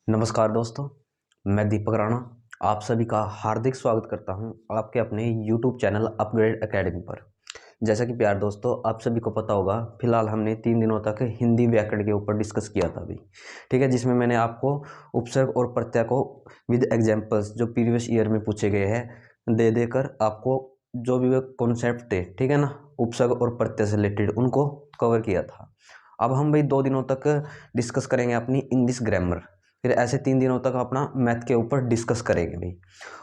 नमस्कार दोस्तों, मैं दीपक राणा आप सभी का हार्दिक स्वागत करता हूं आपके अपने YouTube चैनल अपग्रेड एकेडमी पर। जैसा कि प्यार दोस्तों, आप सभी को पता होगा, फिलहाल हमने 3 दिनों तक हिंदी व्याकरण के ऊपर डिस्कस किया था अभी, ठीक है, जिसमें मैंने आपको उपसर्ग और प्रत्यय को विद एग्जाम्पल्स जो प्रीवियस ईयर में पूछे गए हैं दे देकर आपको जो भी वे कॉन्सेप्ट थे, ठीक है ना, उपसर्ग और प्रत्यय से रिलेटेड उनको कवर किया था। अब हम भाई 2 दिनों तक डिस्कस करेंगे अपनी इंग्लिश ग्रामर, फिर ऐसे 3 दिनों तक अपना मैथ के ऊपर डिस्कस करेंगे भाई।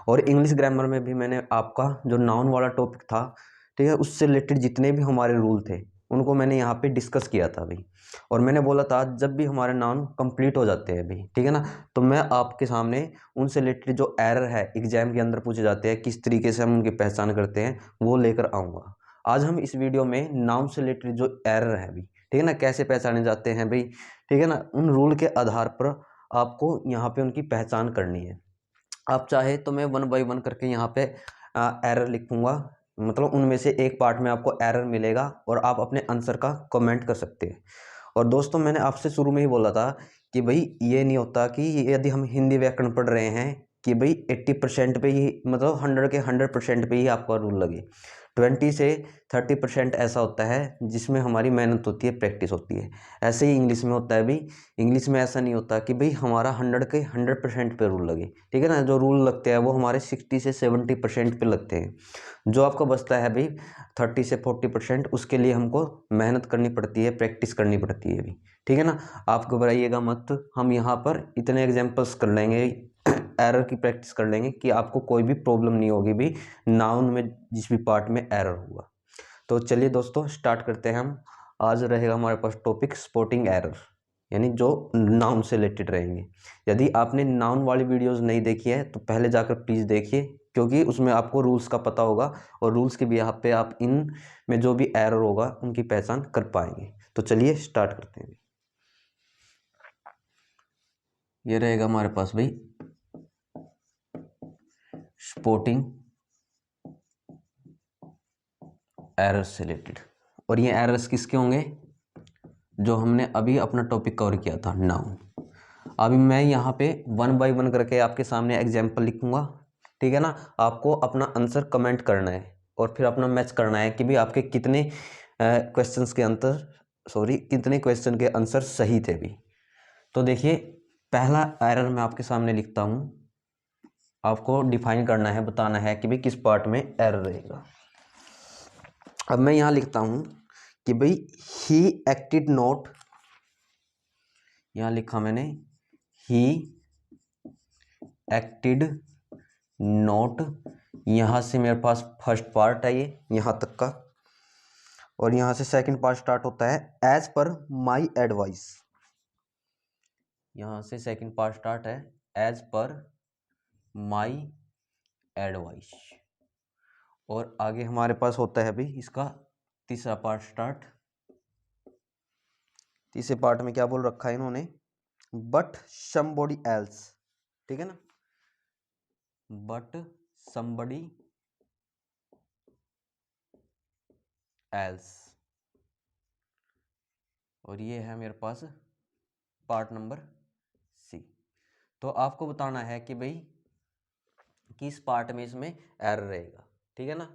और इंग्लिश ग्रामर में भी मैंने आपका जो नाउन वाला टॉपिक था, ठीक है, उससे रिलेटेड जितने भी हमारे रूल थे उनको मैंने यहाँ पे डिस्कस किया था भाई। और मैंने बोला था जब भी हमारे नाउन कंप्लीट हो जाते हैं भाई, ठीक है ना, तो मैं आपके सामने उनसे रिलेटेड जो एरर है एग्जाम के अंदर पूछे जाते हैं, किस तरीके से हम उनकी पहचान करते हैं, वो लेकर आऊँगा। आज हम इस वीडियो में नाउन से रिलेटेड जो एरर है भाई, ठीक है ना, कैसे पहचाने जाते हैं भाई, ठीक है ना, उन रूल के आधार पर आपको यहाँ पे उनकी पहचान करनी है। आप चाहे तो मैं 1 बाय 1 करके यहाँ पे एरर लिखूंगा, मतलब उनमें से एक पार्ट में आपको एरर मिलेगा और आप अपने आंसर का कमेंट कर सकते हैं। और दोस्तों, मैंने आपसे शुरू में ही बोला था कि भाई ये नहीं होता कि यदि हम हिंदी व्याकरण पढ़ रहे हैं कि भाई 80% पे ही, मतलब 100 के 100% पे ही आपका रूल लगे। 20 से 30% ऐसा होता है जिसमें हमारी मेहनत होती है, प्रैक्टिस होती है। ऐसे ही इंग्लिश में होता है भाई। इंग्लिश में ऐसा नहीं होता कि भाई हमारा 100 के 100% पे रूल लगे, ठीक है ना। जो रूल लगते हैं वो हमारे 60 से 70% पे लगते हैं। जो आपको बचता है भाई 30 से 40%, उसके लिए हमको मेहनत करनी पड़ती है, प्रैक्टिस करनी पड़ती है भाई, ठीक है ना। आप घबराइएगा मत, हम यहाँ पर इतने एग्जाम्पल्स कर लेंगे, एरर की प्रैक्टिस कर लेंगे कि आपको कोई भी प्रॉब्लम नहीं होगी भी नाउन में जिस भी पार्ट में एरर हुआ। तो चलिए दोस्तों, स्टार्ट करते हैं हम। आज रहेगा हमारे पास टॉपिक स्पॉटिंग एरर, यानी जो नाउन से रिलेटेड रहेंगे। यदि आपने नाउन वाली वीडियोस नहीं देखी है तो पहले जाकर प्लीज़ देखिए, क्योंकि उसमें आपको रूल्स का पता होगा और रूल्स के बिहाफ पे आप इन में जो भी एरर होगा उनकी पहचान कर पाएंगे। तो चलिए स्टार्ट करते हैं। ये रहेगा हमारे पास भाई स्पॉटिंग एरर्स से रिलेटेड। और ये एरर्स किसके होंगे? जो हमने अभी अपना टॉपिक कवर किया था, नाउन। अभी मैं यहाँ पे 1 बाय 1 करके आपके सामने एग्जाम्पल लिखूंगा, ठीक है ना। आपको अपना आंसर कमेंट करना है और फिर अपना मैच करना है कि भाई आपके कितने क्वेश्चंस के कितने क्वेश्चन के आंसर सही थे भी। तो देखिए, पहला एरर मैं आपके सामने लिखता हूँ। आपको डिफाइन करना है, बताना है कि भाई किस पार्ट में एरर रहेगा। अब मैं यहाँ लिखता हूँ कि भाई ही एक्टेड नॉट, यहाँ लिखा मैंने ही एक्टेड नॉट। यहाँ से मेरे पास फर्स्ट पार्ट है ये यहाँ तक का, और यहाँ से सेकंड पार्ट स्टार्ट होता है एज पर माई एडवाइस। यहाँ से सेकंड पार्ट स्टार्ट है एज पर माई एडवाइस। और आगे हमारे पास होता है भाई इसका तीसरा पार्ट स्टार्ट। तीसरे पार्ट में क्या बोल रखा है इन्होंने? बट समबॉडी एल्स, ठीक है ना, बट समबडी एल्स। और ये है मेरे पास पार्ट नंबर सी। तो आपको बताना है कि भाई किस पार्ट में इसमें एरर रहेगा, ठीक है ना।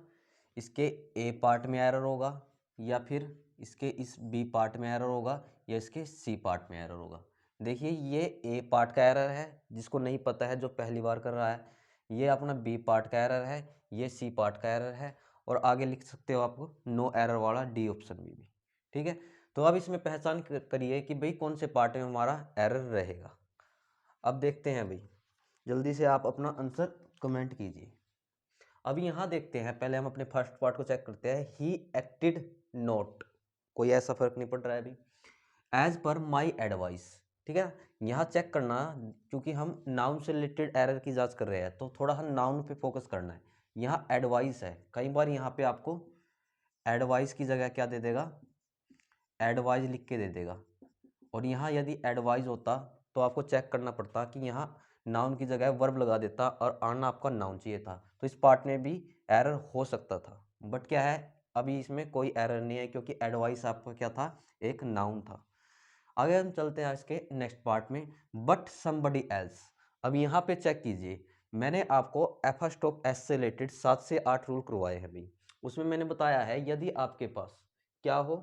इसके ए पार्ट में एरर होगा, या फिर इसके इस बी पार्ट में एरर होगा, या इसके सी पार्ट में एरर होगा। देखिए, ये ए पार्ट का एरर है, जिसको नहीं पता है जो पहली बार कर रहा है। ये अपना बी पार्ट का एरर है, ये सी पार्ट का एरर है, और आगे लिख सकते हो आप नो एरर वाला डी ऑप्शन भी, ठीक है। तो अब इसमें पहचान करिए कि भाई कौन से पार्ट में हमारा एरर रहेगा। अब देखते हैं भाई, जल्दी से आप अपना आंसर कमेंट कीजिए। अभी यहाँ देखते हैं, पहले हम अपने फर्स्ट पार्ट को चेक करते हैं। ही एक्टेड नॉट, कोई ऐसा फर्क नहीं पड़ रहा है अभी। एज पर माई एडवाइस, ठीक है। यहाँ चेक करना, क्योंकि हम नाउन से रिलेटेड एरर की जांच कर रहे हैं तो थोड़ा हम नाउन पे फोकस करना है। यहाँ एडवाइस है, कई बार यहाँ पे आपको एडवाइस की जगह क्या दे देगा, एडवाइस लिख के दे देगा। और यहाँ यदि एडवाइस होता तो आपको चेक करना पड़ता कि यहाँ नाउन की जगह वर्ब लगा देता और आना आपका नाउन चाहिए था, तो इस पार्ट में भी एरर हो सकता था। बट क्या है, अभी इसमें कोई एरर नहीं है, क्योंकि एडवाइस आपका क्या था, एक नाउन था। आगे हम चलते हैं इसके नेक्स्ट पार्ट में, बट समबडी एल्स। अब यहाँ पे चेक कीजिए, मैंने आपको एफस्टॉप एस से रिलेटेड 7 से 8 रूल करवाए हैं भाई। उसमें मैंने बताया है यदि आपके पास क्या हो,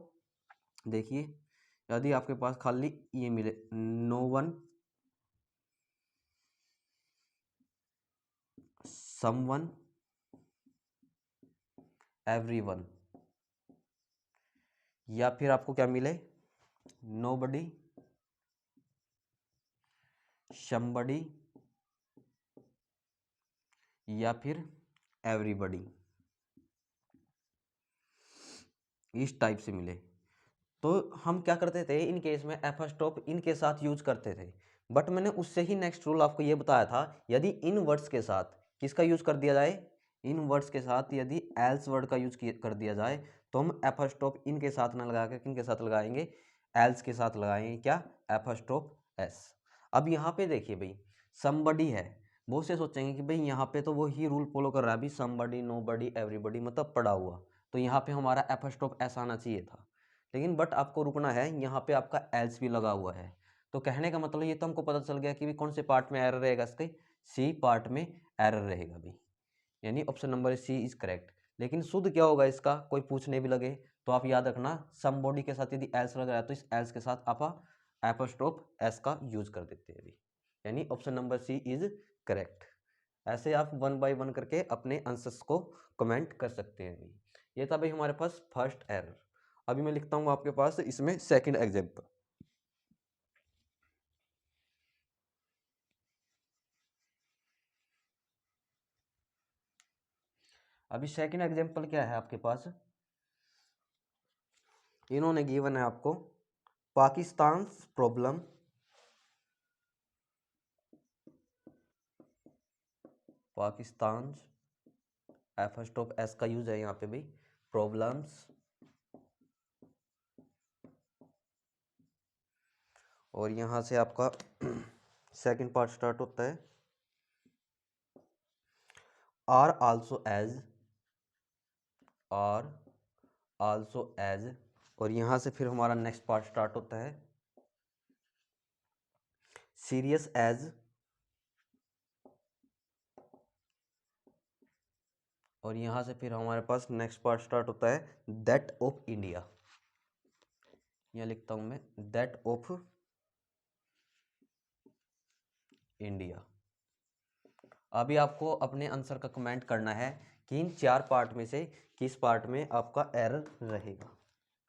देखिए, यदि आपके पास खाली ये मिले, नो वन, समवन, एवरीवन, या फिर आपको क्या मिले, नोबडी, समबडी, या फिर एवरीबडी, इस टाइप से मिले, तो हम क्या करते थे इन केस में एफस्टॉप इनके साथ यूज करते थे। बट मैंने उससे ही नेक्स्ट रूल आपको ये बताया था, यदि इन वर्ड्स के साथ किसका यूज कर दिया जाए, इन वर्ड्स के साथ यदि एल्स वर्ड का यूज कर दिया जाए, तो हम एफस्टॉप इनके साथ ना लगा कर किनके साथ लगाएंगे, एल्स के साथ लगाएंगे, क्या, एफस्टॉप एस। अब यहाँ पे देखिए भाई, समबडी है, बहुत से सोचेंगे कि भाई यहाँ पे तो वो ही रूल फॉलो कर रहा है, अभी समबडी, नोबडी, एवरीबडी मतलब पड़ा हुआ, तो यहाँ पे हमारा एफस्टॉप एस आना चाहिए था, लेकिन बट आपको रुकना है, यहाँ पे आपका एल्स भी लगा हुआ है। तो कहने का मतलब ये तो हमको पता चल गया कि भी कौन से पार्ट में एरर रहेगा, इसके सी पार्ट में एरर रहेगा भी, यानी option number C is correct. लेकिन शुद्ध क्या होगा इसका, कोई पूछने भी लगे तो आप याद रखना, समबॉडी के साथ यदि एल्स लग रहा है तो इस एल्स के साथ आप एपोस्ट्रोफ एस का यूज कर देते हैं अभी, यानी option number C is correct. ऐसे आप वन बाय वन करके अपने आंसर्स को कमेंट कर सकते हैं अभी। ये था भाई हमारे पास फर्स्ट एरर। अभी मैं लिखता हूं आपके पास इसमें सेकंड एग्जांपल। अभी सेकंड एग्जांपल क्या है आपके पास, इन्होंने गिवन है आपको Pakistan problem, Pakistan, first of S का यूज है यहाँ पे भाई, प्रॉब्लम्स, और यहाँ से आपका सेकंड पार्ट स्टार्ट होता है, are also as, are also as, और यहाँ से फिर हमारा नेक्स्ट पार्ट स्टार्ट होता है, सीरियस एज, और यहाँ से फिर हमारे पास नेक्स्ट पार्ट स्टार्ट होता है दैट ऑफ इंडिया। यहाँ लिखता हूँ मैं दैट ऑफ इंडिया। अभी आपको अपने आंसर का कमेंट करना है कि इन चार पार्ट में से किस पार्ट में आपका एरर रहेगा।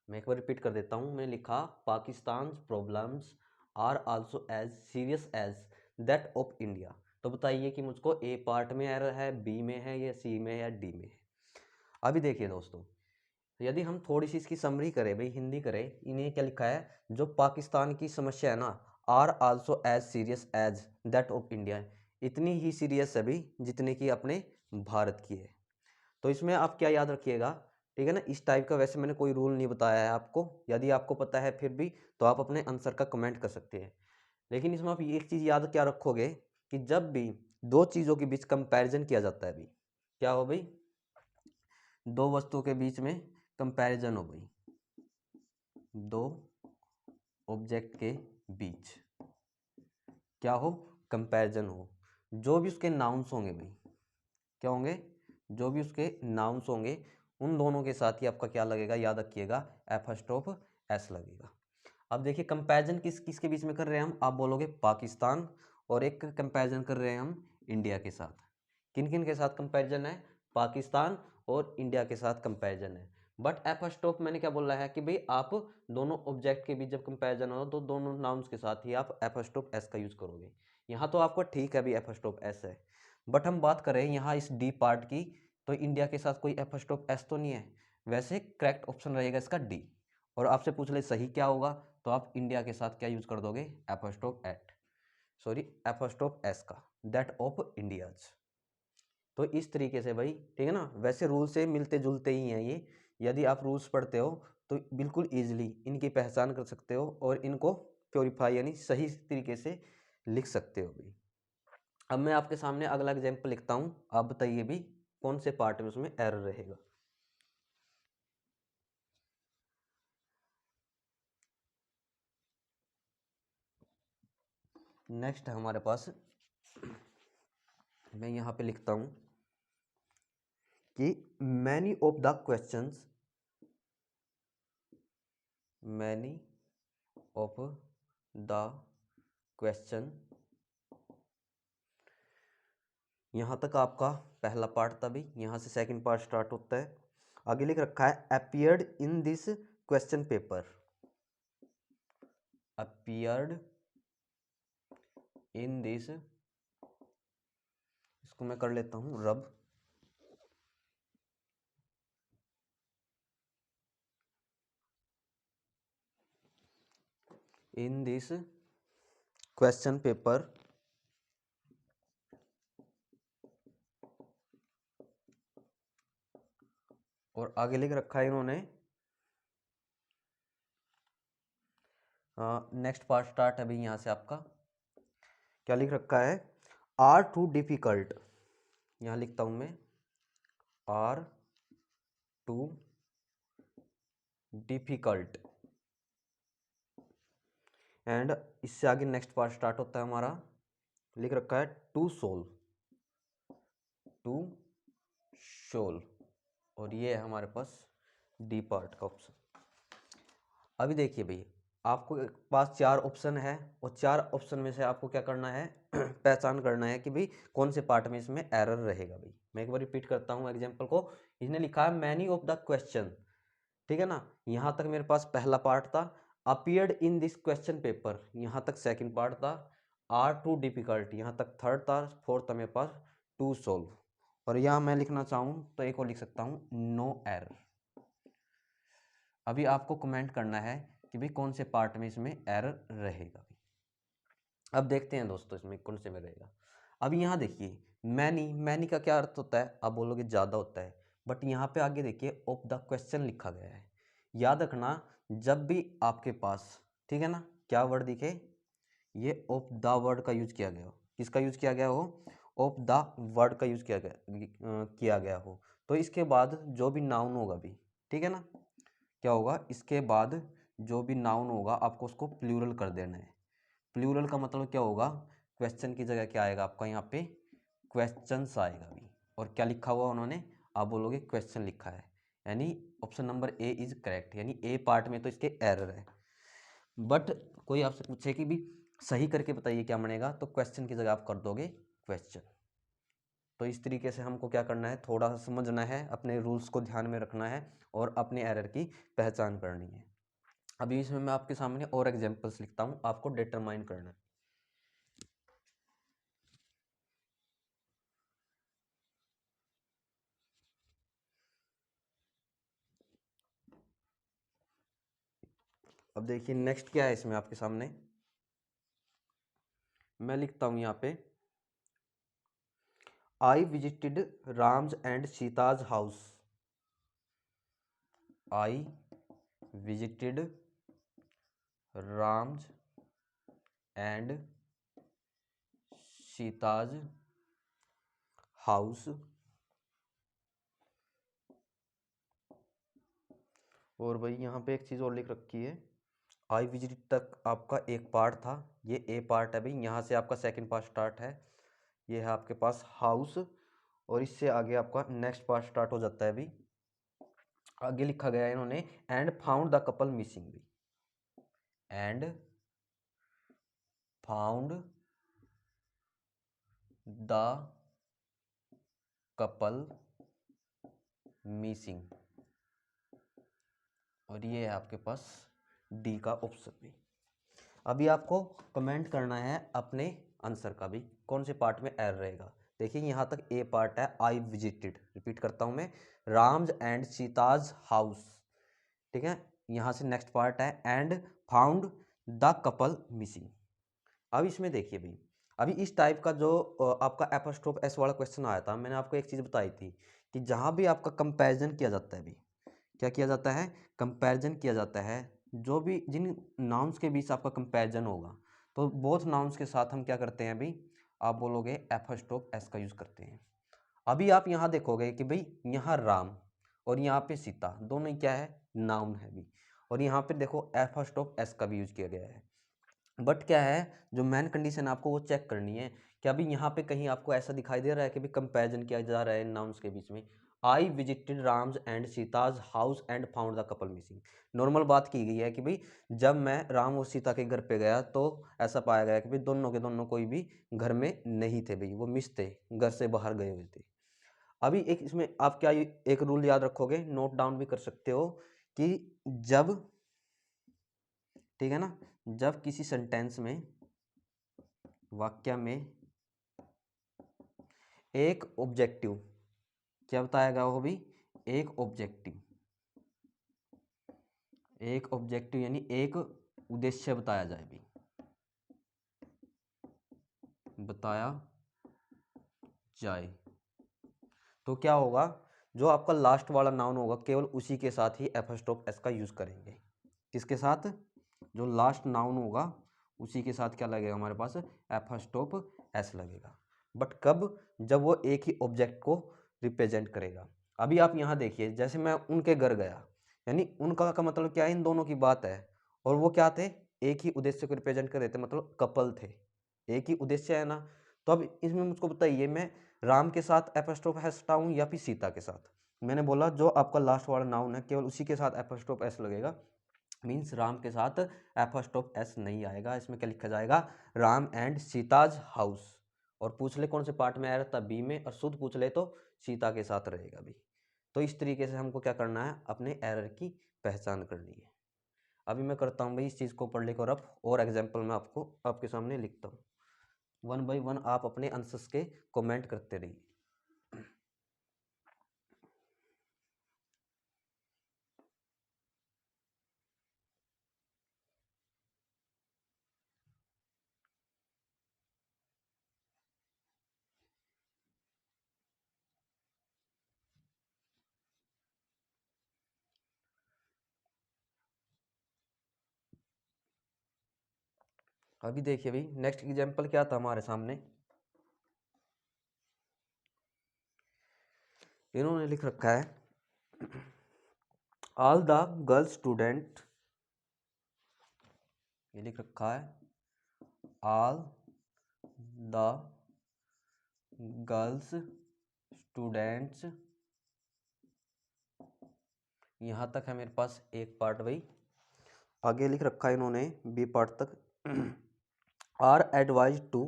मैं एक बार रिपीट कर देता हूँ, मैंने लिखा Pakistan problems are also as serious as that of India. तो बताइए कि मुझको ए पार्ट में एरर है, बी में है, या सी में है, या डी में है। अभी देखिए दोस्तों, यदि हम थोड़ी सी इसकी समरी करें भाई, हिंदी करें, इन्हें क्या लिखा है, जो पाकिस्तान की समस्या है ना, are also as serious as that of India, इतनी ही सीरियस है भाई जितने की अपने भारत की है। तो इसमें आप क्या याद रखिएगा, ठीक है ना, इस टाइप का वैसे मैंने कोई रूल नहीं बताया है आपको, यदि आपको पता है फिर भी तो आप अपने आंसर का कमेंट कर सकते हैं। लेकिन इसमें आप एक चीज़ याद क्या रखोगे कि जब भी दो चीज़ों के बीच कंपैरिजन किया जाता है भाई, क्या हो भाई, दो वस्तुओं के बीच में कंपैरिजन हो भाई, दो ऑब्जेक्ट के बीच क्या हो, कंपैरिजन हो, जो भी उसके नाउन्स होंगे भाई, क्या होंगे, जो भी उसके नाउन्स होंगे उन दोनों के साथ ही आपका क्या लगेगा, याद रखिएगा, एफस्ट्रोफ एस लगेगा। अब देखिए कंपैरिजन किस किसके बीच में कर रहे हैं हम, आप बोलोगे पाकिस्तान, और एक कंपैरिजन कर रहे हैं हम इंडिया के साथ। किन किन के साथ कंपैरिजन है, पाकिस्तान और इंडिया के साथ कंपैरिजन है। बट एफस्ट्रोफ मैंने क्या बोला है कि भाई आप दोनों ऑब्जेक्ट के बीच जब कंपैरिजन हो तो दोनों नाउन्स के साथ ही आप एफस्ट्रोफ एस का यूज करोगे। यहाँ तो आपको ठीक है, अभी एफस्ट्रोफ एस है, बट हम बात करें यहाँ इस डी पार्ट की, तो इंडिया के साथ कोई एफस्ट्रोफ एस तो नहीं है, वैसे करेक्ट ऑप्शन रहेगा इसका डी। और आपसे पूछ ले सही क्या होगा, तो आप इंडिया के साथ क्या यूज कर दोगे, एफस्ट्रोफ एट, सॉरी एफस्ट्रोफ एस का, दैट ऑफ इंडियाज। तो इस तरीके से भाई, ठीक है ना, वैसे रूल से मिलते जुलते ही हैं ये, यदि आप रूल्स पढ़ते हो तो बिल्कुल ईजिली इनकी पहचान कर सकते हो और इनको प्योरीफाई यानी सही तरीके से लिख सकते हो भाई। अब मैं आपके सामने अगला एग्जाम्पल लिखता हूँ, आप बताइए भी कौन से पार्ट में उसमें एरर रहेगा। नेक्स्ट है हमारे पास, मैं यहाँ पे लिखता हूँ कि many of the questions, many of the question, यहाँ तक आपका पहला पार्ट था भी, यहाँ से सेकंड पार्ट स्टार्ट होता है। आगे लिख रखा है appeared in this question paper, appeared in this, इसको मैं कर लेता हूँ रब, इन दिस क्वेश्चन पेपर, और आगे लिख रखा है इन्होंने, नेक्स्ट पार्ट स्टार्ट है अभी यहाँ से आपका, क्या लिख रखा है, आर टू डिफिकल्ट, यहाँ लिखता हूँ मैं आर टू डिफिकल्ट, एंड इससे आगे नेक्स्ट पार्ट स्टार्ट होता है हमारा, लिख रखा है टू सोल्व, टू सोल्व, और ये है हमारे पास डी पार्ट का ऑप्शन। अभी देखिए भाई, आपको पास चार ऑप्शन है और चार ऑप्शन में से आपको क्या करना है पहचान करना है कि भाई कौन से पार्ट में इसमें एरर रहेगा। भाई मैं एक बार रिपीट करता हूँ एग्जांपल को, इसने लिखा है मैनी ऑफ द क्वेश्चन, ठीक है ना, यहाँ तक मेरे पास पहला पार्ट था, appeared in this question paper, यहाँ तक सेकंड पार्ट था, आर टू डिफिकल्ट, यहाँ तक थर्ड था, फोर्थ था मेरे पास टू सोल्व, और यहाँ मैं लिखना चाहूँ तो एक और लिख सकता हूँ नो एरर। अभी आपको कमेंट करना है कि भाई कौन से पार्ट में इसमें एरर रहेगा। भाई अब देखते हैं दोस्तों इसमें कौन से में रहेगा। अब यहाँ देखिए मैनी का क्या अर्थ होता है, आप बोलोगे ज़्यादा होता है, बट यहाँ पे आगे देखिए ऑफ द क्वेश्चन लिखा गया है। याद रखना जब भी आपके पास, ठीक है ना, क्या वर्ड दिखे, ये ऑफ द वर्ड का यूज किया गया हो, किसका यूज किया गया हो, ऑफ द वर्ड का यूज किया गया हो, तो इसके बाद जो भी नाउन होगा भी, ठीक है ना, क्या होगा, इसके बाद जो भी नाउन होगा आपको उसको प्लूरल कर देना है। प्लूरल का मतलब क्या होगा, क्वेश्चन की जगह क्या आएगा आपका यहाँ पे क्वेश्चंस आएगा भी, और क्या लिखा हुआ उन्होंने, आप बोलोगे क्वेश्चन लिखा है, यानी option number A is correct, यानी ए पार्ट में तो इसके एरर है। बट कोई आपसे पूछे कि भी सही करके बताइए क्या बनेगा, तो क्वेश्चन की जगह आप कर दोगे क्वेश्चन। तो इस तरीके से हमको क्या करना है, थोड़ा सा समझना है, अपने रूल्स को ध्यान में रखना है और अपने एरर की पहचान करनी है। अभी इसमें मैं आपके सामने और एग्जांपल्स लिखता हूं, आपको डिटरमाइन करना है। अब देखिए नेक्स्ट क्या है इसमें आपके सामने, मैं लिखता हूं यहाँ पे, I visited Ram's and Sita's house, I visited Ram's and Sita's house, और भाई यहाँ पे एक चीज़ और लिख रखी है, आई विजिट तक आपका एक पार्ट था, ये ए पार्ट है भाई, यहाँ से आपका सेकंड पार्ट स्टार्ट है, ये है आपके पास हाउस, और इससे आगे आपका नेक्स्ट पार्ट स्टार्ट हो जाता है अभी। आगे लिखा गया है इन्होंने and found the couple missing भी, and found the couple missing, और ये है आपके पास डी का ऑप्शन भी। अभी आपको कमेंट करना है अपने आंसर का भी, कौन से पार्ट में एरर रहेगा। देखिए यहाँ तक ए पार्ट है, आई विजिटेड, रिपीट करता हूँ मैं, राम्स एंड सीताज हाउस, ठीक है, यहाँ से नेक्स्ट पार्ट है and found the couple missing. अब इसमें देखिए भाई, अभी इस टाइप का जो आपका एपोस्ट्रोफ एस वाला क्वेश्चन आया था, मैंने आपको एक चीज़ बताई थी कि जहाँ भी आपका कंपैरिजन किया जाता है, अभी क्या किया जाता है, कंपैरिजन किया जाता है, जो भी जिन नाउन्स के बीच आपका कंपैरिजन होगा, तो बोथ नाउन्स के साथ हम क्या करते हैं अभी, आप बोलोगे एपोस्ट्रोफ एस का यूज़ करते हैं। अभी आप यहाँ देखोगे कि भाई यहाँ राम और यहाँ पे सीता दोनों ही क्या है, नाउन है भी, और यहाँ पे देखो एपोस्ट्रोफ एस का भी यूज किया गया है। बट क्या है, जो मेन कंडीशन आपको वो चेक करनी है कि अभी यहाँ पे कहीं आपको ऐसा दिखाई दे रहा है कि भी कंपैरिजन किया जा रहा है नाउन्स के बीच में। I visited Ram's and Sita's house and found the couple missing. Normal बात की गई है कि भाई जब मैं राम और सीता के घर पे गया तो ऐसा पाया गया कि भाई दोनों के दोनों कोई भी घर में नहीं थे, भाई वो मिस थे, घर से बाहर गए हुए थे। अभी एक इसमें आप क्या एक रूल याद रखोगे, नोट डाउन भी कर सकते हो कि जब, ठीक है ना, जब किसी सेंटेंस में, वाक्य में एक ऑब्जेक्टिव, क्या बताया गया हो भी, एक ऑब्जेक्टिव, एक ऑब्जेक्टिव यानी एक उद्देश्य बताया जाए भी, बताया जाए, तो क्या होगा, जो आपका लास्ट वाला नाउन होगा केवल उसी के साथ ही एपोस्ट्रोफ एस का यूज करेंगे। किसके साथ, जो लास्ट नाउन होगा उसी के साथ क्या लगेगा हमारे पास, एपोस्ट्रोफ एस लगेगा। बट कब, जब वो एक ही ऑब्जेक्ट को रिप्रेजेंट करेगा। अभी आप यहाँ देखिए, जैसे मैं उनके घर गया, यानी उनका का मतलब क्या है, इन दोनों की बात है, और वो क्या थे, एक ही उद्देश्य को रिप्रेजेंट कर रहे थे, मतलब कपल थे, एक ही उद्देश्य है ना। तो अब इसमें मुझको बताइए, मैं राम के साथ एपोस्ट्रोफ एस हटाऊं या फिर सीता के साथ। मैंने बोला जो आपका लास्ट वाला नाउन है केवल उसी के साथ एपोस्ट्रोफ एस लगेगा, मीन्स राम के साथ एपोस्ट्रोफ एस नहीं आएगा। इसमें क्या लिखा जाएगा, राम एंड सीताज हाउस, और पूछ ले कौन से पार्ट में आया था, बी में, और शुद्ध पूछ ले तो सीता के साथ रहेगा भी। तो इस तरीके से हमको क्या करना है, अपने एरर की पहचान करनी है। अभी मैं करता हूँ भाई इस चीज़ को पढ़ लेकर रफ, और एग्जाम्पल मैं आपको आपके सामने लिखता हूँ। वन बाई वन आप अपने आंसर्स के कमेंट करते रहिए। अभी देखिए भाई, नेक्स्ट एग्जाम्पल क्या था हमारे सामने, इन्होंने लिख रखा है ऑल द गर्ल्स स्टूडेंट, ये लिख रखा है ऑल द गर्ल्स स्टूडेंट्स, यहाँ तक है मेरे पास एक पार्ट भाई। आगे लिख रखा है इन्होंने बी पार्ट तक आर एडवाइज्ड टू,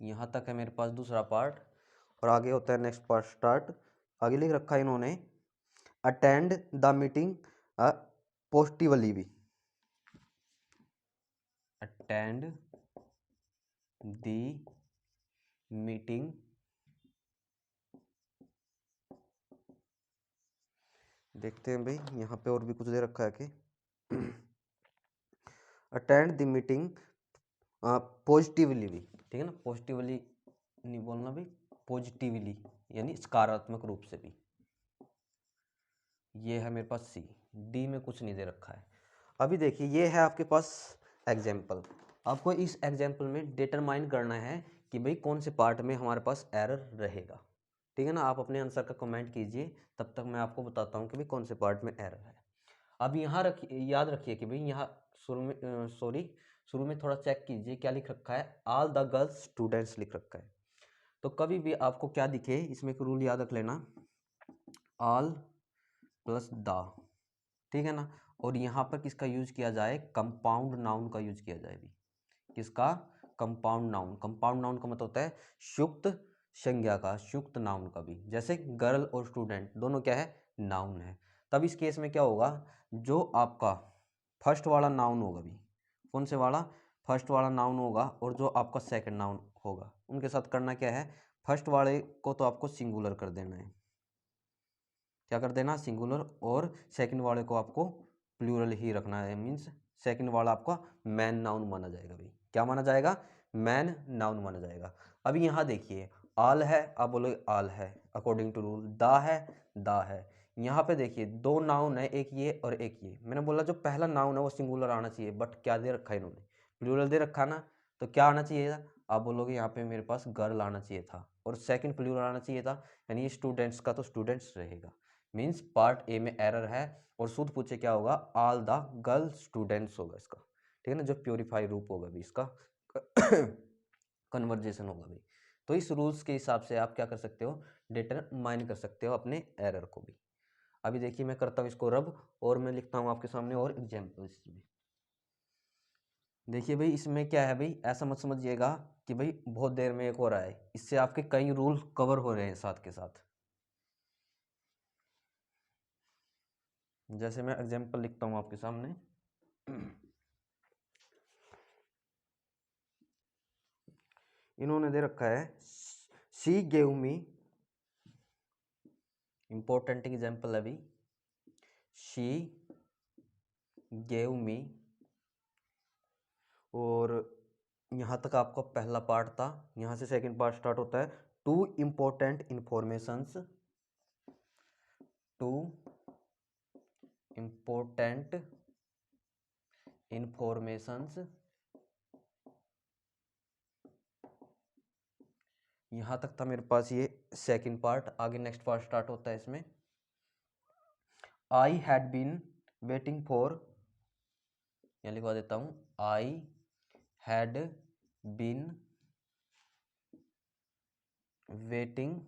यहाँ तक है मेरे पास दूसरा पार्ट, और आगे होता है नेक्स्ट पार्ट स्टार्ट। आगे लिख रखा है इन्होंने अटेंड द मीटिंग पॉजिटिवली भी, अटेंड द मीटिंग, देखते हैं भाई यहाँ पे और भी कुछ दे रखा है कि अटेंड द मीटिंग पॉजिटिवली भी, ठीक है ना, पॉजिटिवली नहीं बोलना भाई, पॉजिटिवली यानी सकारात्मक रूप से भी। ये है मेरे पास सी, डी में कुछ नहीं दे रखा है। अभी देखिए ये है आपके पास एग्जाम्पल, आपको इस एग्जाम्पल में डिटरमाइन करना है कि भाई कौन से पार्ट में हमारे पास एरर रहेगा, ठीक है ना। आप अपने आंसर का कमेंट कीजिए, तब तक मैं आपको बताता हूँ कि भाई कौन से पार्ट में एरर है। अब यहाँ रखिए, याद रखिए कि भाई यहाँ शुरू में शुरू में थोड़ा चेक कीजिए क्या लिख रखा है, ऑल द गर्ल्स स्टूडेंट्स लिख रखा है। तो कभी भी आपको क्या दिखे, इसमें एक रूल याद रख लेना, ऑल प्लस द, ठीक है ना, और यहाँ पर किसका यूज किया जाए, कंपाउंड नाउन का यूज किया जाए भी। किसका, कंपाउंड नाउन। कंपाउंड नाउन का मतलब होता है सुक्त संज्ञा का, सुक्त नाउन का भी। जैसे गर्ल और स्टूडेंट दोनों क्या है, नाउन है। तब इस केस में क्या होगा, जो आपका फर्स्ट वाला नाउन होगा भी, कौन से वाला, फर्स्ट वाला नाउन होगा, और जो आपका सेकंड नाउन होगा, उनके साथ करना क्या है, फर्स्ट वाले को तो आपको सिंगुलर कर देना है, क्या कर देना, सिंगुलर, और सेकंड वाले को आपको प्लूरल ही रखना है, मीन्स सेकंड वाला आपका मैन नाउन माना जाएगा भाई। क्या माना जाएगा, मैन नाउन माना जाएगा। अभी यहाँ देखिए आल है, आप बोलोगे आल है अकॉर्डिंग टू रूल, दा है, दा है। यहाँ पे देखिए दो नाउन है, एक ये और एक ये। मैंने बोला जो पहला नाउन है वो सिंगुलर आना चाहिए, बट क्या दे रखा है इन्होंने, प्लूरल दे रखा ना, तो क्या आना चाहिए था, आप बोलोगे यहाँ पे मेरे पास गर्ल आना चाहिए था, और सेकंड प्लूरल आना चाहिए था, यानी स्टूडेंट्स का तो स्टूडेंट्स रहेगा। मीन्स पार्ट ए में एरर है और शुद्ध पूछे क्या होगा, ऑल द गर्ल स्टूडेंट्स होगा इसका, ठीक है ना, जो प्योरीफाई रूप होगा भी इसका कन्वर्जेशन होगा भी। तो इस रूल्स के हिसाब से आप क्या कर सकते हो, डिटरमाइन कर सकते हो अपने एरर को भी। अभी देखिए मैं करता हूँ इसको रब और मैं लिखता हूँ आपके सामने और एग्जाम्पल्स भी। देखिए भाई इसमें क्या है भाई, ऐसा मत समझिएगा कि भाई बहुत देर में एक हो रहा है, इससे आपके कई रूल कवर हो रहे हैं साथ के साथ। जैसे मैं एग्जाम्पल लिखता हूँ आपके सामने, इन्होंने दे रखा है she gave me, important example है भाई, शी गेव मी, और यहाँ तक आपका पहला पार्ट था, यहाँ से सेकंड पार्ट स्टार्ट होता है, two important informations, two important informations, यहाँ तक था मेरे पास ये सेकंड पार्ट। आगे नेक्स्ट पार्ट स्टार्ट होता है इसमें, I had been waiting for, यहाँ लिखवा देता हूँ, I had been waiting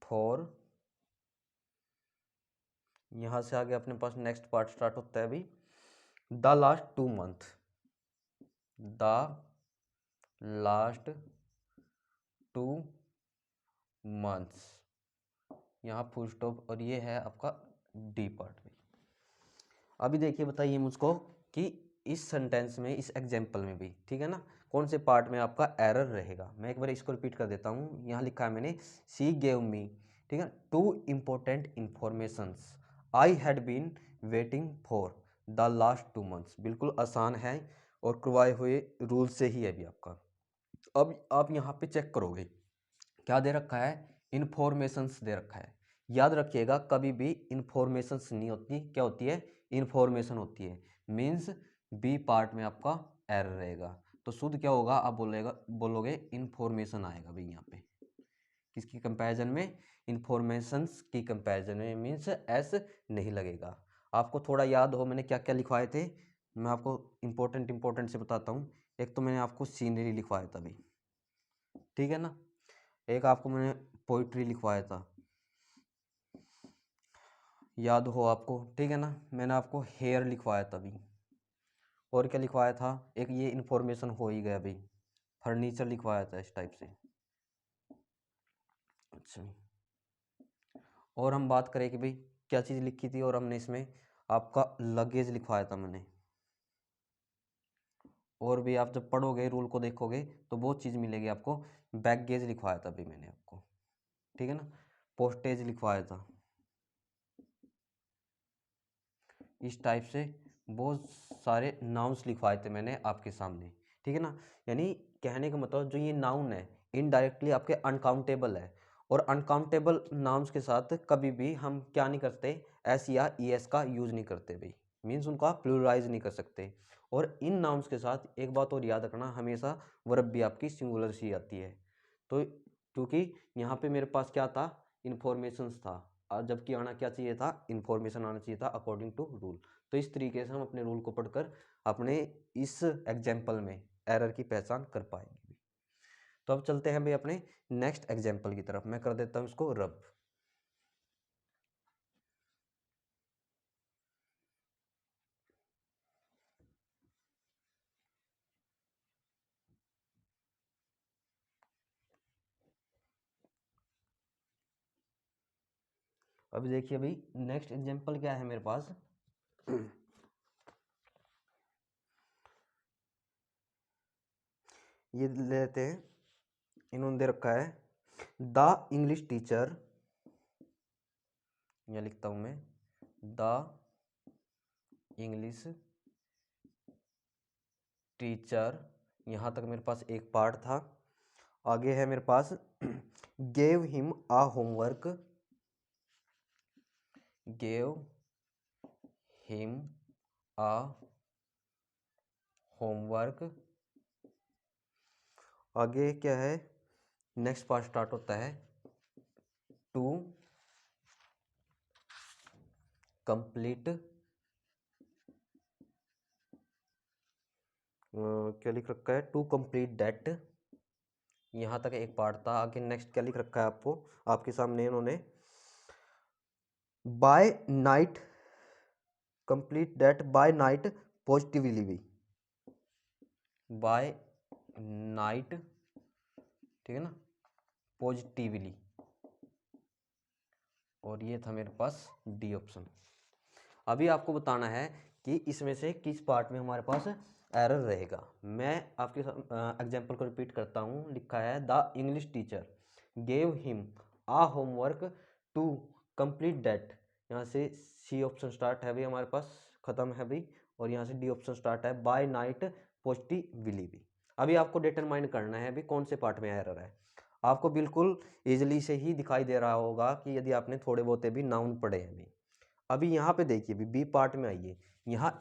for, यहाँ से आगे अपने पास नेक्स्ट पार्ट स्टार्ट होता है अभी, the last 2 months, the last 2 months, यहाँ फुल स्टॉप, और ये है आपका डी पार्ट भी। अभी देखिए बताइए मुझको कि इस सेंटेंस में, इस एग्जाम्पल में भी, ठीक है ना, कौन से पार्ट में आपका एरर रहेगा। मैं एक बार इसको रिपीट कर देता हूँ, यहाँ लिखा है मैंने, सी गेव मी, ठीक है, two important informations I had been waiting for the last 2 months। बिल्कुल आसान है और करवाए हुए रूल से ही है भी आपका। अब आप यहाँ पे चेक करोगे क्या दे रखा है, इंफॉर्मेशंस दे रखा है। याद रखिएगा कभी भी इंफॉर्मेशंस नहीं होती, क्या होती है, इंफॉर्मेशन होती है। मीन्स बी पार्ट में आपका एरर रहेगा, तो शुद्ध क्या होगा, आप बोलोगे इंफॉर्मेशन आएगा भाई यहाँ पे, किसकी कंपैरिजन में, इंफॉर्मेशंस की कंपैरिजन में, मीन्स एस नहीं लगेगा। आपको थोड़ा याद हो मैंने क्या क्या लिखवाए थे, मैं आपको इंपॉर्टेंट से बताता हूँ। एक तो मैंने आपको सीनरी लिखवाया था भाई, ठीक है ना, एक आपको मैंने पोइट्री लिखवाया था, याद हो आपको, ठीक है ना, मैंने आपको हेयर लिखवाया था अभी, और क्या लिखवाया था, एक ये इन्फॉर्मेशन हो ही गया भाई, फर्नीचर लिखवाया था इस टाइप से। अच्छा, और हम बात करें कि भाई क्या चीज़ लिखी थी, और हमने इसमें आपका लगेज लिखवाया था मैंने। और भी आप जब पढ़ोगे रूल को देखोगे तो बहुत चीज़ मिलेगी आपको। बैगेज लिखवाया था भाई मैंने आपको, ठीक है ना, पोस्टेज लिखवाया था, इस टाइप से बहुत सारे नाउन्स लिखवाए थे मैंने आपके सामने, ठीक है ना। यानी कहने का मतलब जो ये नाउन है इनडायरेक्टली आपके अनकाउंटेबल है, और अनकाउंटेबल नाउन्स के साथ कभी भी हम क्या नहीं करते, एस या ई एस का यूज नहीं करते भाई, मीन्स उनका प्लूरलाइज नहीं कर सकते। और इन नाउन्स के साथ एक बात और याद रखना, हमेशा वर्ब भी आपकी सिंगुलर सी आती है। तो क्योंकि यहाँ पे मेरे पास क्या था, इन्फॉर्मेशंस था, जबकि आना क्या चाहिए था, इन्फॉर्मेशन आना चाहिए था अकॉर्डिंग टू रूल। तो इस तरीके से हम अपने रूल को पढ़कर अपने इस एग्जाम्पल में एरर की पहचान कर पाएंगे। तो अब चलते हैं भाई अपने नेक्स्ट एग्जाम्पल की तरफ, मैं कर देता हूँ इसको रब। अभी देखिए भाई नेक्स्ट एग्जाम्पल क्या है मेरे पास, ये लेते हैं, इन्होंने दे रखा है, द इंग्लिश टीचर, यह लिखता हूं मैं, द इंग्लिश टीचर, यहाँ तक मेरे पास एक पार्ट था। आगे है मेरे पास, gave him a homework, gave him a homework. आगे क्या है, नेक्स्ट पार्ट स्टार्ट होता है, टू कंप्लीट क्या लिख रखा है, टू कंप्लीट दैट, यहाँ तक एक पार्ट था। आगे नेक्स्ट क्या लिख रखा है आपको, आपके सामने इन्होंने by night, complete that by night positively भी, बाय नाइट, ठीक है ना, पॉजिटिवली, और ये था मेरे पास डी ऑप्शन। अभी आपको बताना है कि इसमें से किस पार्ट में हमारे पास एरर रहेगा। मैं आपके एग्जांपल को रिपीट करता हूँ। लिखा है the English teacher gave him a homework to complete that, यहाँ से सी ऑप्शन स्टार्ट है भाई हमारे पास, खत्म है भाई, और यहाँ से डी ऑप्शन स्टार्ट है बाय नाइट पॉजिटिवली भी। अभी आपको डिटरमाइन करना है अभी कौन से पार्ट में एरर है। आपको बिल्कुल इजिली से ही दिखाई दे रहा होगा कि यदि आपने थोड़े बहुते भी नाउन पढ़े हैं अभी। अभी यहाँ पे देखिए बी पार्ट में आइए, यहाँ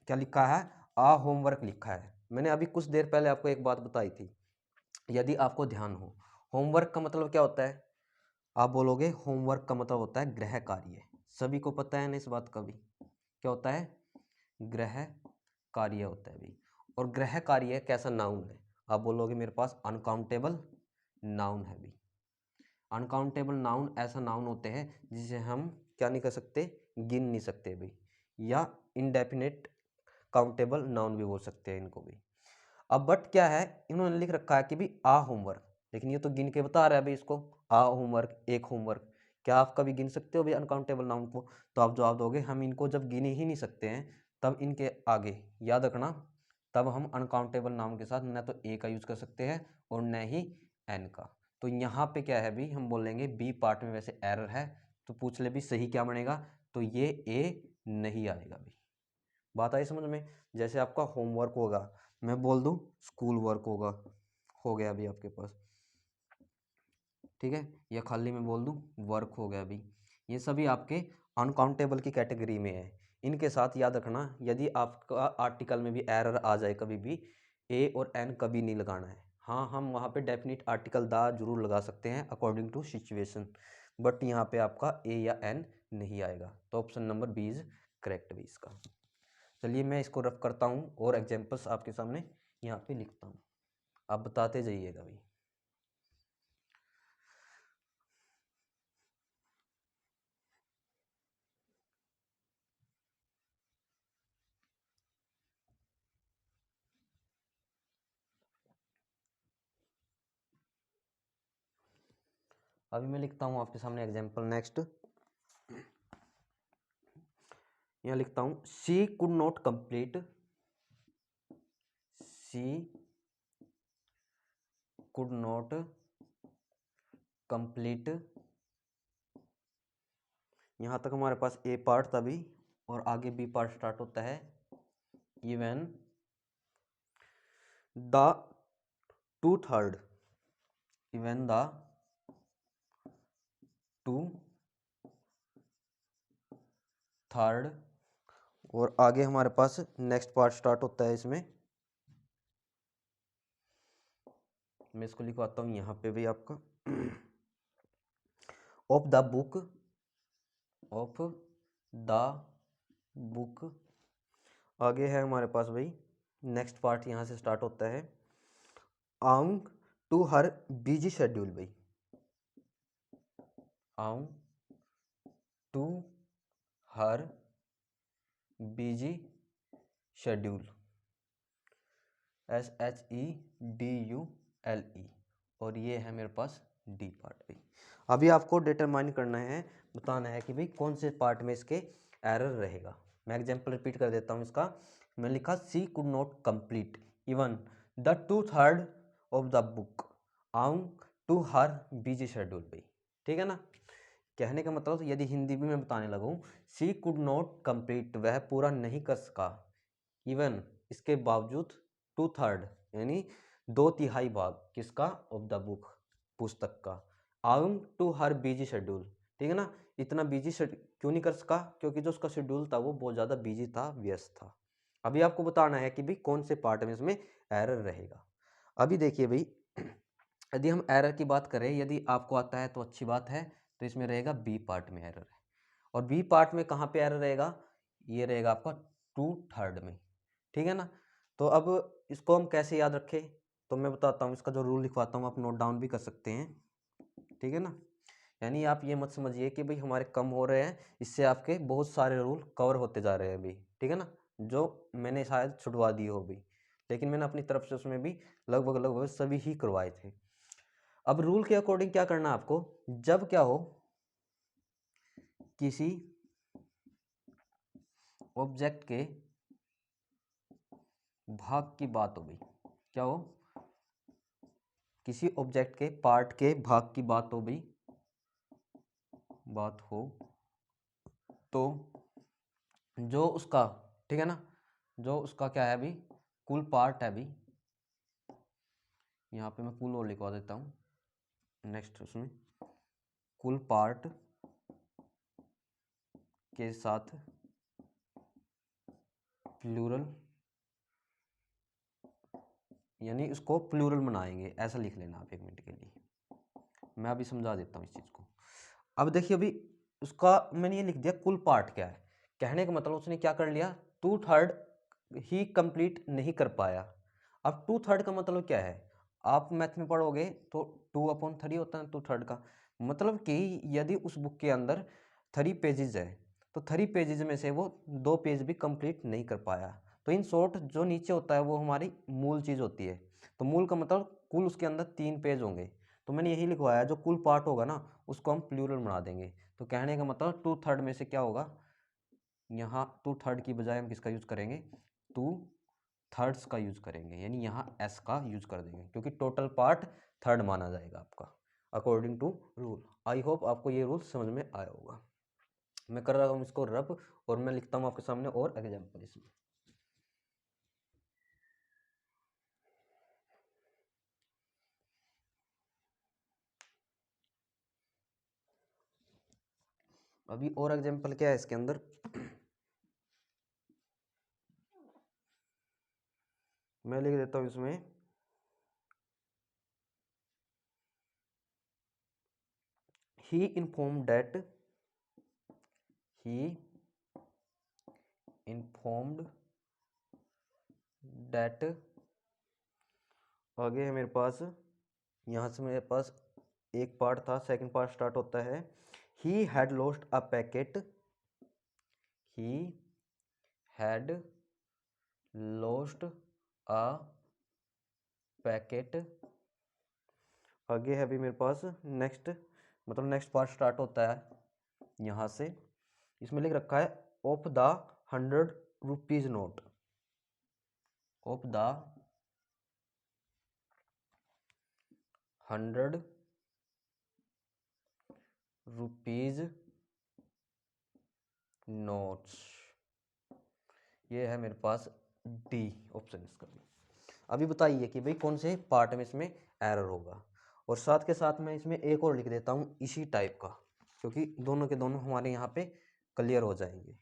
क्या लिखा है, आ होमवर्क लिखा है। मैंने अभी कुछ देर पहले आपको एक बात बताई थी, यदि आपको ध्यान हो, होमवर्क का मतलब क्या होता है, आप बोलोगे होमवर्क का मतलब होता है गृह कार्य। सभी को पता है ना इस बात का भी, क्या होता है, गृह कार्य होता है भी। और गृह कार्य कैसा नाउन है, आप बोलोगे मेरे पास अनकाउंटेबल नाउन है भी। अनकाउंटेबल नाउन ऐसा नाउन होते हैं जिसे हम क्या नहीं कर सकते, गिन नहीं सकते भी, या इनडेफिनेट काउंटेबल नाउन भी बोल सकते हैं इनको भी। अब बट क्या है, इन्होंने लिख रखा है कि भी आ होमवर्क, लेकिन ये तो गिन के बता रहा है भाई इसको, आ होमवर्क, एक होमवर्क। क्या आप कभी गिन सकते हो भाई अनकाउंटेबल नाउन को? तो आप जवाब दोगे हम इनको जब गिन ही नहीं सकते हैं, तब इनके आगे याद रखना, तब हम अनकाउंटेबल नाउन के साथ न तो ए का यूज कर सकते हैं और न ही एन का। तो यहाँ पे क्या है भी, हम बोलेंगे बी पार्ट में वैसे एरर है, तो पूछ ले भी सही क्या बनेगा, तो ये ए नहीं आएगा भी। बात आई समझ में? जैसे आपका होमवर्क होगा, मैं बोल दूं स्कूल वर्क होगा, हो गया अभी आपके पास, ठीक है, या खाली मैं बोल दूं वर्क हो गया अभी। ये सभी आपके अनकाउंटेबल की कैटेगरी में है। इनके साथ याद रखना, यदि आपका आर्टिकल में भी एरर आ जाए कभी भी, ए और एन कभी नहीं लगाना है। हाँ, हम वहाँ पे डेफिनेट आर्टिकल दा जरूर लगा सकते हैं अकॉर्डिंग टू सिचुएशन, बट यहाँ पे आपका ए या एन नहीं आएगा। तो option number B is correct भी इसका। चलिए मैं इसको रफ करता हूँ और एग्जाम्पल्स आपके सामने यहाँ पे लिखता हूँ, आप बताते जाइएगा भाई। अभी मैं लिखता हूँ आपके सामने एग्जाम्पल नेक्स्ट। यहाँ लिखता हूँ she could not complete, she could not complete, यहाँ तक हमारे पास ए पार्ट था भी, और आगे बी पार्ट स्टार्ट होता है, even the two third, even the two third, और आगे हमारे पास नेक्स्ट पार्ट स्टार्ट होता है इसमें, मैं इसको लिखवाता हूँ यहाँ पे भी आपका, of the book, of the book. आगे है हमारे पास भाई नेक्स्ट पार्ट यहाँ से स्टार्ट होता है, आउं टू हर बिजी शेड्यूल भाई, owing to her busy schedule, SHEDULE, और ये है मेरे पास डी पार्ट भाई। अभी आपको डिटरमाइन करना है, बताना है कि भाई कौन से पार्ट में इसके एरर रहेगा। मैं एग्जांपल रिपीट कर देता हूँ इसका। मैं लिखा she could not complete even the two third of the book owing to her busy schedule भाई, ठीक है ना। कहने का मतलब यदि हिंदी भी मैं बताने लगूँ, सी कुड नॉट कंप्लीट, वह पूरा नहीं कर सका, इवन इसके बावजूद, टू थर्ड यानी दो तिहाई भाग किसका, ऑफ द बुक, पुस्तक का, आउं टू हर बिजी शेड्यूल, ठीक है ना। इतना बिजी क्यों नहीं कर सका, क्योंकि जो उसका शेड्यूल था वो बहुत ज़्यादा बिजी था, व्यस्त था। अभी आपको बताना है कि भाई कौन से पार्ट में इसमें एरर रहेगा। अभी देखिए भाई, यदि हम एरर की बात करें, यदि आपको आता है तो अच्छी बात है, तो इसमें रहेगा बी पार्ट में एरर है। और बी पार्ट में कहाँ पे एरर रहेगा, ये रहेगा आपका 2/3 में, ठीक है ना। तो अब इसको हम कैसे याद रखें, तो मैं बताता हूँ, इसका जो रूल लिखवाता हूँ, आप नोट डाउन भी कर सकते हैं, ठीक है ना। यानी आप ये मत समझिए कि भाई हमारे कम हो रहे हैं, इससे आपके बहुत सारे रूल कवर होते जा रहे हैं अभी, ठीक है ना, जो मैंने शायद छुड़वा दिए हो भी, लेकिन मैंने अपनी तरफ से उसमें भी लगभग लगभग सभी ही करवाए थे। अब रूल के अकॉर्डिंग क्या करना है आपको, जब क्या हो, किसी ऑब्जेक्ट के भाग की बात हो गई, क्या हो, किसी ऑब्जेक्ट के पार्ट के भाग की बात हो गई, बात हो, तो जो उसका, ठीक है ना, जो उसका क्या है अभी, कुल पार्ट है अभी, यहाँ पे मैं कुल और लिखवा देता हूँ, नेक्स्ट उसमें कुल पार्ट के साथ प्लूरल, यानी इसको प्लूरल बनाएंगे, ऐसा लिख लेना आप 1 मिनट के लिए, मैं अभी समझा देता हूँ इस चीज़ को। अब देखिए अभी उसका मैंने ये लिख दिया कुल पार्ट क्या है, कहने का मतलब उसने क्या कर लिया, 2/3 ही कंप्लीट नहीं कर पाया। अब 2/3 का मतलब क्या है, आप मैथ में पढ़ोगे तो 2/3 होता है 2/3 का, मतलब कि यदि उस बुक के अंदर 3 पेजेस है, तो 3 पेजेस में से वो 2 पेज भी कंप्लीट नहीं कर पाया। तो इन शॉर्ट जो नीचे होता है वो हमारी मूल चीज़ होती है, तो मूल का मतलब कुल उसके अंदर 3 पेज होंगे, तो मैंने यही लिखवाया जो कुल पार्ट होगा ना उसको हम प्लूरल बना देंगे। तो कहने का मतलब 2/3 में से क्या होगा, यहाँ 2/3 की बजाय हम किसका यूज करेंगे, 2/3 का यूज करेंगे, यानी यहाँ एस का यूज कर देंगे, क्योंकि टोटल पार्ट थर्ड माना जाएगा आपका according to rule. I hope आपको ये रूल समझ में आया होगा। मैं कर रहा हूँ इसको रब, और मैं लिखता हूँ आपके सामने और एग्जाम्पल इसमें। अभी और एग्जाम्पल क्या है इसके अंदर, मैं लिख देता हूँ इसमें, he informed that, he informed that, आगे है मेरे पास, यहाँ से मेरे पास एक पार्ट था, सेकंड पार्ट स्टार्ट होता है, he had lost a packet, he had lost a packet. आगे है अभी मेरे पास नेक्स्ट, मतलब नेक्स्ट पार्ट स्टार्ट होता है यहाँ से, इसमें लिख रखा है of the 100 rupees note, of the 100 rupees notes, ये है मेरे पास डी ऑप्शन इसका भी। अभी बताइए कि भाई कौन से पार्ट में इसमें एरर होगा, और साथ के साथ मैं इसमें एक और लिख देता हूँ इसी टाइप का, क्योंकि दोनों के दोनों हमारे यहाँ पे क्लियर हो जाएंगे,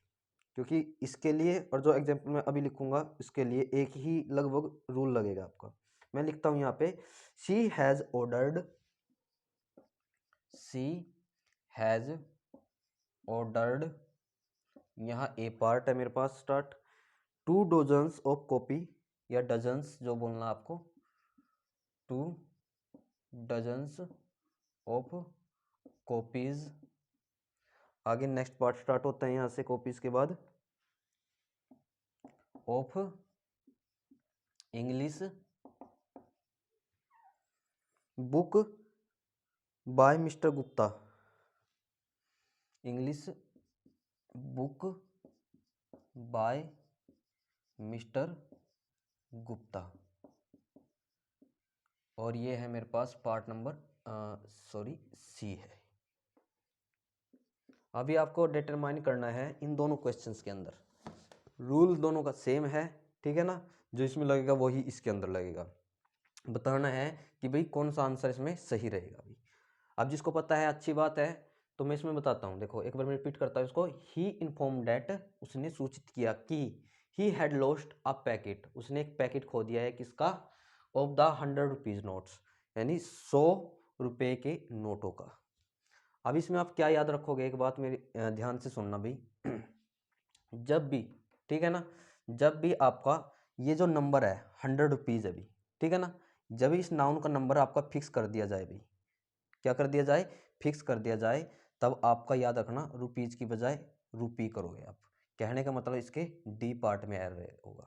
क्योंकि इसके लिए और जो एग्जाम्पल मैं अभी लिखूंगा इसके लिए एक ही लगभग रूल लगेगा आपका। मैं लिखता हूँ यहाँ पे, she has ordered, she has ordered, यहाँ ए पार्ट है मेरे पास स्टार्ट, 2 डजन्स ऑफ कॉपी, या डजन्स जो बोलना आपको, 2 डजन्स ऑफ कॉपीज। आगे नेक्स्ट पार्ट स्टार्ट होता है यहाँ से कॉपीज के बाद, of English book by Mister Gupta, English book by Mister Gupta. और ये है मेरे पास पार्ट नंबर सी है। अभी आपको डिटरमाइन करना है इन दोनों क्वेश्चंस के अंदर, रूल दोनों का सेम है, ठीक है ना, जो इसमें लगेगा वही इसके अंदर लगेगा, बताना है कि भाई कौन सा आंसर इसमें सही रहेगा। अभी अब जिसको पता है अच्छी बात है, तो मैं इसमें बताता हूँ, देखो एक बार मैं रिपीट करता हूँ इसको, ही इन्फॉर्म डैट, उसने सूचित किया कि, he had lost a packet, उसने एक पैकेट खो दिया है किसका, ऑफ द 100 रुपीज नोट्स, यानी 100 रुपए के नोटों का। अब इसमें आप क्या याद रखोगे, एक बात मेरी ध्यान से सुनना भाई। जब भी, ठीक है ना, जब भी आपका ये जो नंबर है 100 रुपीज़ अभी, ठीक है ना, जब इस नाउन का नंबर आपका फिक्स कर दिया जाए भाई, क्या कर दिया जाए, फिक्स कर दिया जाए, तब आपका याद रखना रुपीज़ की बजाय रुपी करोगे आप। कहने का मतलब इसके डी पार्ट में एरर होगा।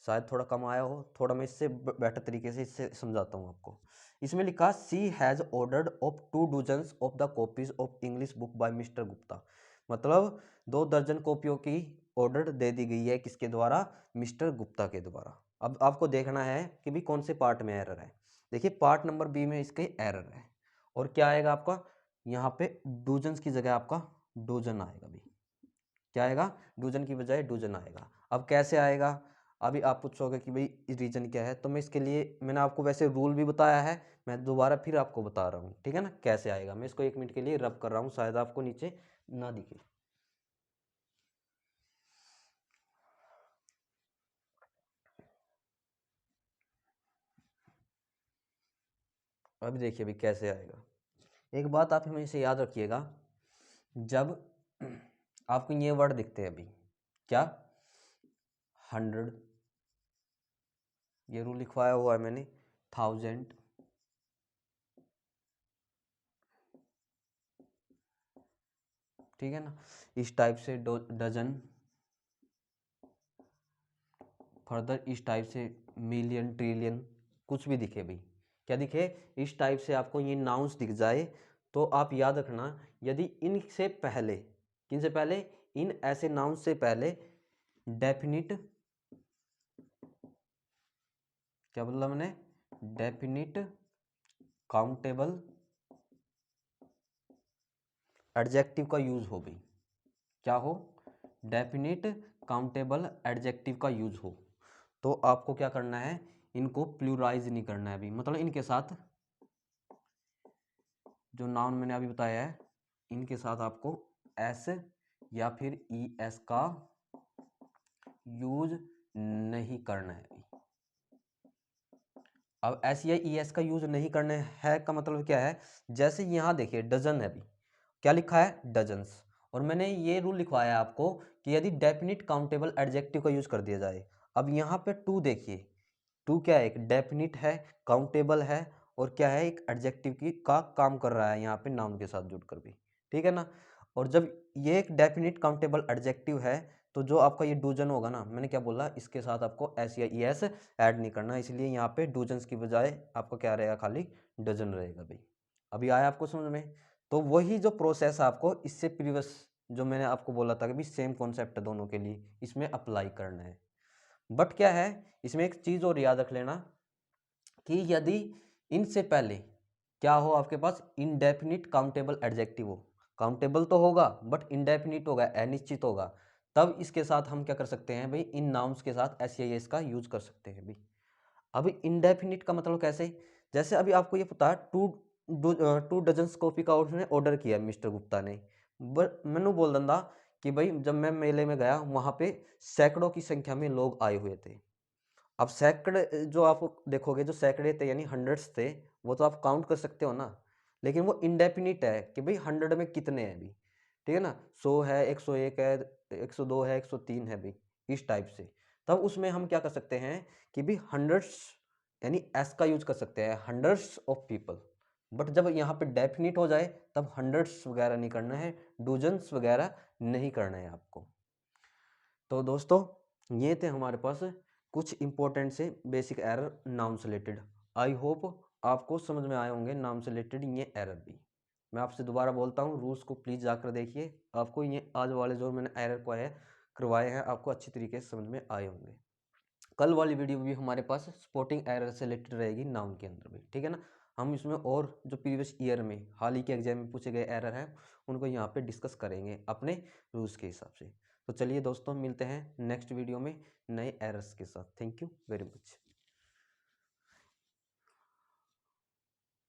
शायद थोड़ा कम आया हो, थोड़ा मैं इससे बेटर तरीके से इससे समझाता हूँ आपको। इसमें लिखा she has ordered of 2 dozens of the copies of English book by Mister Gupta. मतलब 2 दर्जन कॉपियों की ऑर्डर दे दी गई है, किसके द्वारा, मिस्टर गुप्ता के द्वारा। अब आपको देखना है कि भी कौन से पार्ट में एरर है। देखिए पार्ट नंबर बी में इसके एरर है, और क्या आएगा आपका यहाँ पे डूजन्स की जगह आपका डोजन आएगा भी। क्या आएगा, डूजन की बजाय डोजन आएगा। अब कैसे आएगा, अभी आप पूछोगे कि भाई रीजन क्या है, तो मैं इसके लिए मैंने आपको वैसे रूल भी बताया है, मैं दोबारा फिर आपको बता रहा हूँ, ठीक है ना, कैसे आएगा। मैं इसको 1 मिनट के लिए रब कर रहा हूँ, शायद आपको नीचे ना दिखे। अभी देखिए अभी कैसे आएगा। एक बात आप हमेशा याद रखिएगा, जब आपको ये वर्ड दिखते हैं अभी, क्या, 100, ये रूल लिखवाया हुआ है मैंने, 1000, ठीक है ना, इस टाइप से डजन, फर्दर इस टाइप से मिलियन, ट्रिलियन, कुछ भी दिखे भाई, क्या दिखे, इस टाइप से आपको ये नाउंस दिख जाए, तो आप याद रखना, यदि इनसे पहले, किन से पहले, इन ऐसे नाउंस से पहले डेफिनिट, क्या बोला मैंने, डेफिनिट काउंटेबल एडजेक्टिव का यूज हो भाई, क्या हो, डेफिनिट काउंटेबल एडजेक्टिव का यूज हो, तो आपको क्या करना है, इनको प्लूराइज नहीं करना है अभी, मतलब इनके साथ जो नाउन मैंने अभी बताया है, इनके साथ आपको एस या फिर ई एस का यूज नहीं करना है अभी। अब एस या ई एस का यूज नहीं करना है का मतलब क्या है, जैसे यहां देखिए डजन है अभी, क्या लिखा है, डजन्स, और मैंने ये रूल लिखवाया है आपको कि यदि डेफिनिट काउंटेबल एडजेक्टिव का यूज कर दिया जाए। अब यहाँ पे टू देखिए, टू क्या है, एक डेफिनिट है, काउंटेबल है, और क्या है, एक एडजेक्टिव की का काम कर रहा है यहाँ पे नाउन के साथ जुड़कर भी, ठीक है ना। और जब ये एक डेफिनिट काउंटेबल एडजेक्टिव है, तो जो आपका ये डूजन होगा ना, मैंने क्या बोला, इसके साथ आपको एस या ई एस ऐड नहीं करना, इसलिए यहाँ पे डूजन्स की बजाय आपको क्या रहेगा, खाली डजन रहेगा भाई। अभी आया आपको समझ में। तो वही जो प्रोसेस आपको इससे प्रीवियस जो मैंने आपको बोला था कि भी सेम कॉन्सेप्ट है दोनों के लिए, इसमें अप्लाई करना है। बट क्या है, इसमें एक चीज और याद रख लेना कि यदि इनसे पहले क्या हो, आपके पास इनडेफिनिट काउंटेबल एडजेक्टिव हो, काउंटेबल तो होगा बट इनडेफिनिट होगा, अनिश्चित होगा, तब इसके साथ हम क्या कर सकते हैं भाई, इन नाउन्स के साथ एस या एस का यूज कर सकते हैं भाई। अभी इनडेफिनिट का मतलब कैसे, जैसे अभी आपको ये पता है, टू डजन्स कॉफी का उसने ऑर्डर किया मिस्टर गुप्ता ने, बट मैनू बोल दिंदा कि भाई जब मैं मेले में गया वहां पे सैकड़ों की संख्या में लोग आए हुए थे। अब सैकड़े जो आप देखोगे, जो सैकड़े थे यानी हंड्रेड्स थे, वो तो आप काउंट कर सकते हो ना, लेकिन वो इंडेफिनिट है कि भाई 100 में कितने हैं अभी, ठीक है ना, 100 है, 101 है, 102 है, 103 है भाई, इस टाइप से। तब उसमें हम क्या कर सकते हैं कि भाई हंड्रेड्स यानी एस का यूज कर सकते हैं, हंड्रेड्स ऑफ पीपल। बट जब यहाँ पे डेफिनिट हो जाए तब हंड्रेड्स वगैरह नहीं करना है, डूजन्स वगैरह नहीं करना है आपको। तो दोस्तों ये थे हमारे पास कुछ इंपॉर्टेंट से बेसिक एरर नाउन से रिलेटेड। आई होप आपको समझ में आए होंगे नाउन से रिलेटेड ये एरर भी। मैं आपसे दोबारा बोलता हूँ, रूल्स को प्लीज़ जाकर देखिए, आपको ये आज वाले जो मैंने एरर को है करवाए हैं, आपको अच्छी तरीके से समझ में आए होंगे। कल वाली वीडियो भी हमारे पास स्पोर्टिंग एरर से रिलेटेड रहेगी नाउन के अंदर भी, ठीक है ना। हम इसमें और जो प्रीवियस ईयर में हाल ही के एग्जाम में पूछे गए एरर हैं उनको यहाँ पे डिस्कस करेंगे अपने रूल्स के हिसाब से। तो चलिए दोस्तों, मिलते हैं नेक्स्ट वीडियो में नए एरर्स के साथ। Thank you very much.